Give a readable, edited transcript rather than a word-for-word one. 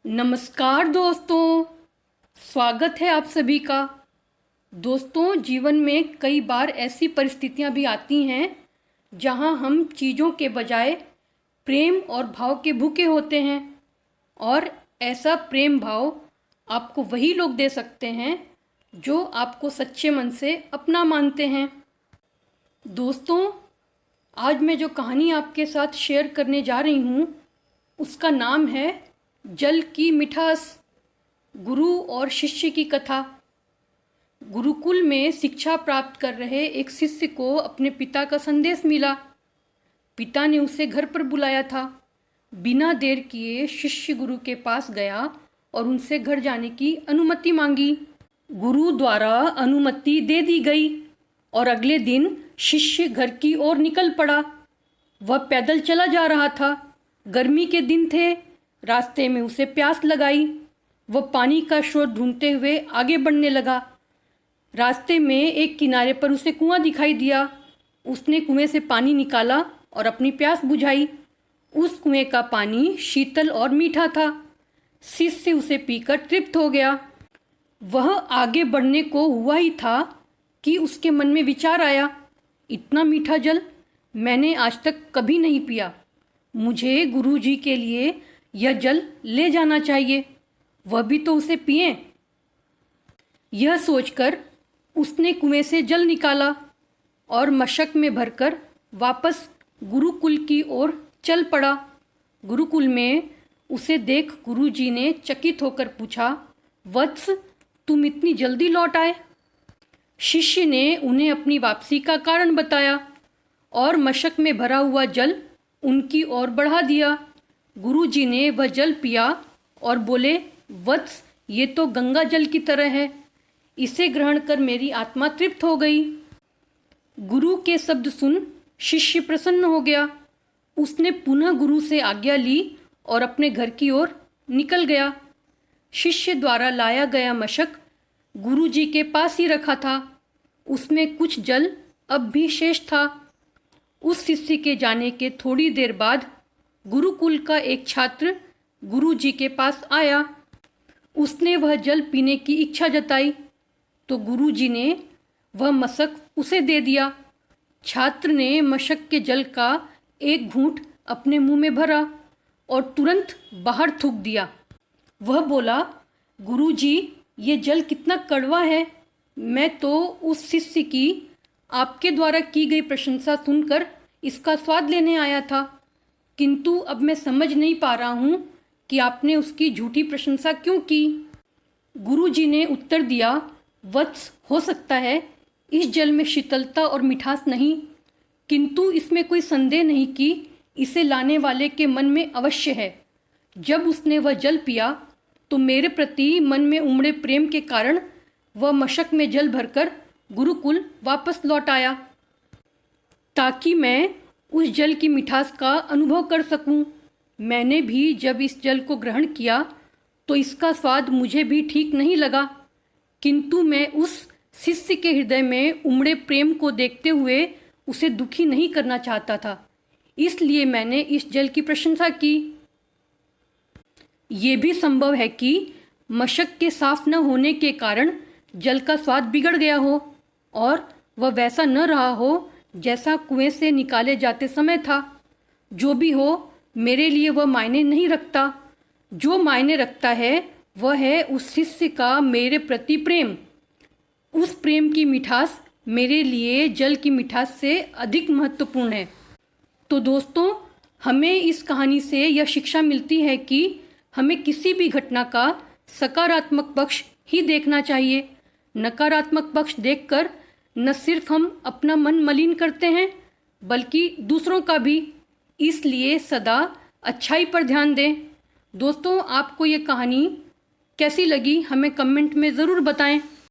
नमस्कार दोस्तों, स्वागत है आप सभी का। दोस्तों, जीवन में कई बार ऐसी परिस्थितियां भी आती हैं जहां हम चीज़ों के बजाय प्रेम और भाव के भूखे होते हैं, और ऐसा प्रेम भाव आपको वही लोग दे सकते हैं जो आपको सच्चे मन से अपना मानते हैं। दोस्तों, आज मैं जो कहानी आपके साथ शेयर करने जा रही हूँ उसका नाम है जल की मिठास, गुरु और शिष्य की कथा। गुरुकुल में शिक्षा प्राप्त कर रहे एक शिष्य को अपने पिता का संदेश मिला। पिता ने उसे घर पर बुलाया था। बिना देर किए शिष्य गुरु के पास गया और उनसे घर जाने की अनुमति मांगी। गुरु द्वारा अनुमति दे दी गई और अगले दिन शिष्य घर की ओर निकल पड़ा। वह पैदल चला जा रहा था। गर्मी के दिन थे। रास्ते में उसे प्यास लगाई। वह पानी का स्रोत ढूंढते हुए आगे बढ़ने लगा। रास्ते में एक किनारे पर उसे कुआं दिखाई दिया। उसने कुएं से पानी निकाला और अपनी प्यास बुझाई। उस कुएं का पानी शीतल और मीठा था। शिष्य उसे पीकर तृप्त हो गया। वह आगे बढ़ने को हुआ ही था कि उसके मन में विचार आया, इतना मीठा जल मैंने आज तक कभी नहीं पिया। मुझे गुरुजी के लिए यह जल ले जाना चाहिए, वह भी तो उसे पिए। यह सोचकर उसने कुएं से जल निकाला और मशक में भरकर वापस गुरुकुल की ओर चल पड़ा। गुरुकुल में उसे देख गुरुजी ने चकित होकर पूछा, वत्स, तुम इतनी जल्दी लौट आए? शिष्य ने उन्हें अपनी वापसी का कारण बताया और मशक में भरा हुआ जल उनकी ओर बढ़ा दिया। गुरुजी ने वह जल पिया और बोले, वत्स, ये तो गंगा जल की तरह है। इसे ग्रहण कर मेरी आत्मा तृप्त हो गई। गुरु के शब्द सुन शिष्य प्रसन्न हो गया। उसने पुनः गुरु से आज्ञा ली और अपने घर की ओर निकल गया। शिष्य द्वारा लाया गया मशक गुरुजी के पास ही रखा था। उसमें कुछ जल अब भी शेष था। उस शिष्य के जाने के थोड़ी देर बाद गुरुकुल का एक छात्र गुरुजी के पास आया। उसने वह जल पीने की इच्छा जताई तो गुरुजी ने वह मशक उसे दे दिया। छात्र ने मशक के जल का एक घूंट अपने मुंह में भरा और तुरंत बाहर थूक दिया। वह बोला, गुरुजी, ये जल कितना कड़वा है। मैं तो उस शिष्य की आपके द्वारा की गई प्रशंसा सुनकर इसका स्वाद लेने आया था, किंतु अब मैं समझ नहीं पा रहा हूँ कि आपने उसकी झूठी प्रशंसा क्यों की। गुरुजी ने उत्तर दिया, वत्स, हो सकता है इस जल में शीतलता और मिठास नहीं, किंतु इसमें कोई संदेह नहीं कि इसे लाने वाले के मन में अवश्य है। जब उसने वह जल पिया तो मेरे प्रति मन में उमड़े प्रेम के कारण वह मशक में जल भरकर गुरुकुल वापस लौट आया, ताकि मैं उस जल की मिठास का अनुभव कर सकूं। मैंने भी जब इस जल को ग्रहण किया तो इसका स्वाद मुझे भी ठीक नहीं लगा, किंतु मैं उस शिष्य के हृदय में उमड़े प्रेम को देखते हुए उसे दुखी नहीं करना चाहता था, इसलिए मैंने इस जल की प्रशंसा की। ये भी संभव है कि मशक के साफ न होने के कारण जल का स्वाद बिगड़ गया हो और वह वैसा न रहा हो जैसा कुएं से निकाले जाते समय था। जो भी हो, मेरे लिए वह मायने नहीं रखता। जो मायने रखता है वह है उस शिष्य का मेरे प्रति प्रेम। उस प्रेम की मिठास मेरे लिए जल की मिठास से अधिक महत्वपूर्ण है। तो दोस्तों, हमें इस कहानी से यह शिक्षा मिलती है कि हमें किसी भी घटना का सकारात्मक पक्ष ही देखना चाहिए। नकारात्मक पक्ष देखकर न सिर्फ हम अपना मन मलिन करते हैं बल्कि दूसरों का भी। इसलिए सदा अच्छाई पर ध्यान दें। दोस्तों, आपको ये कहानी कैसी लगी हमें कमेंट में ज़रूर बताएं।